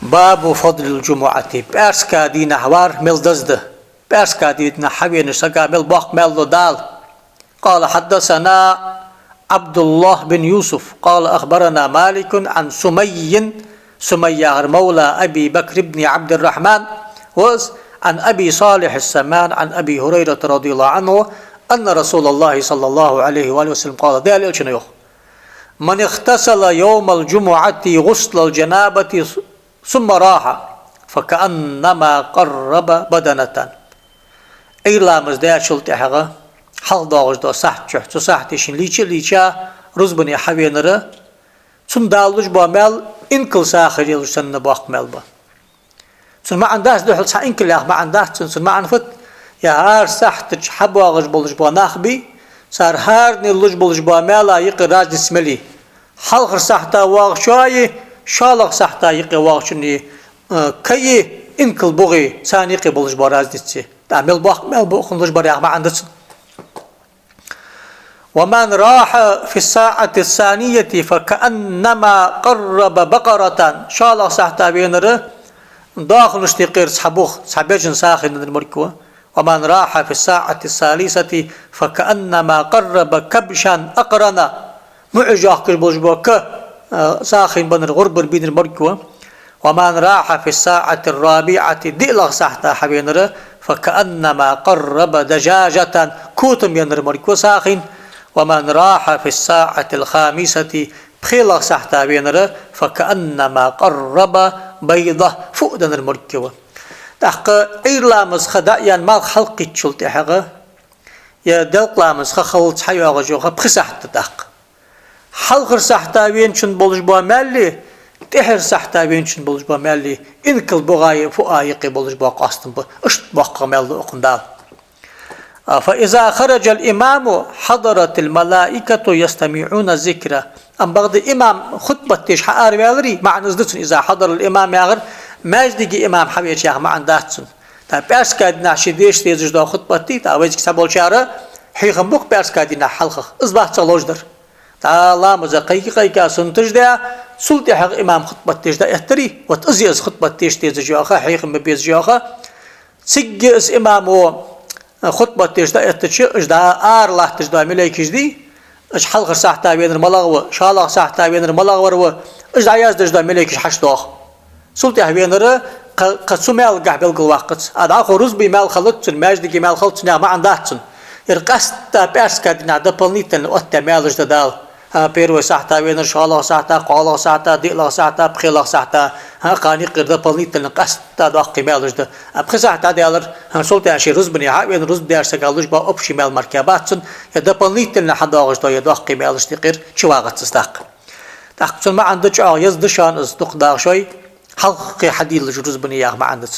باب فضل الجمعة بأرسكا دين حوار ملدزد بأرسكا دين حوين سقا ملبق ملدال قال حدثنا عبد الله بن يوسف قال أخبرنا مالك عن سمية مولى أبي بكر بن عبد الرحمن عن أبي صالح السمان عن أبي هريرة رضي الله عنه أن رسول الله صلى الله عليه وآله وسلم قال ذلك من اغتسل يوم الجمعة غسل الجنابة ثم راح فكأنما قرب بدنة إلا مزداد شلت حقا حال داغش دا سحت سحتشين ليچا رزبني حوينره ثم دالوش بامل انكل ساخر يلسن باقمل با ثم ما عنداش دحل سا انكل ما عنداش ثم ما عنفت يا هار سحت حبواغش بولش با ناخبي صار هار نلوش بولش بامل يقراج اسملي حلقر سحتا واغ شوي شالق سحتا يقي واغ شني كي انكل بوغي ساني يقي بولش باراز ديتسي تعمل باقمل بوخنلوش باريغ ما عندش. ومن راح في الساعة الثانية فكأنما قرب بقرة شالق سحتا بينره داخل اشتقير صحبيجن ساخن المركوة. ومن راح في الساعة الثالثة فكأنما قرب كبشا أقرنا معجاق البوجبوك ساخن بن الغرب بين المركوة. ومن راح في الساعة الرابعة دئلغ سحتا حبينره فكأنما قرب دجاجة كوتم ينر مركوة ساخن. ومن راح في الساعة الخامسة بخيلغ سحتا بينره فكأنما قرب بيضة فؤدن المركوة. تحق إيرلامز خدايا مال خلقي تشلت حقا يا دلقلامز خلط حيوة غجوغا بخسحت تحق حلقر سحتا بين شن بولش بوا مالي تحر سحتا بين شن بولش بوا مالي إنكل بغاية فؤايقي بولش بوا قاستن بوا اشت بقى مالي اقندال. فإذا خرج الإمام حضرت الملائكة يستمعون الذكر أم بعد إمام خطبة تيش حقار بيالري مع نزدتن إذا حضر الإمام يغر ماجدي إمام حبيش يغ ما عنداتن تا بيرس كادنا شديش تيزج دا خطبة تي تا ويجك سابول شارة حيخم بوك بيرس كادنا حلقة إزباه تلوجدر تا الله مزقيقا سنتج دا سلطي حق إمام خطبة تيش دا احتري وتأزيز خطبة تيش تيزج يوخا حيخم ببيز يوخا سيجيز إمامو خطبة تجدا اتشدا لا تجدا ملائكة دي اش حلقة ساعتا بين الملغوة شالق ساعتا بين الملغوة اش عياز تجدا ملائكة حشدوخ سلطة بينره قسمال قحبل الوقت هذا اخو رزبي مال خلطن ماجدي مال خلطن ما عنداتن القستا باسكا دنا دبلنيتن اوتا مالج دال بيرو ساعتا بين شالق ساعتا قالق ساعتا ديلق ساعتا بخيلق ساعتا قاني قرده بلنيتن قستا داقي مالج ده ابخي ساعتا ديالر سلطة اشي رزبني حاوين رزب ديارسا قالوش با ابشي مال مركباتن يدا بلنيتن حداغش دا يداقي مالج تقير شواغت تستاق تاقصن ما عندك يزدشان اصدق داغ شوي حلقي حديد لجروز بني ياغ ما عندك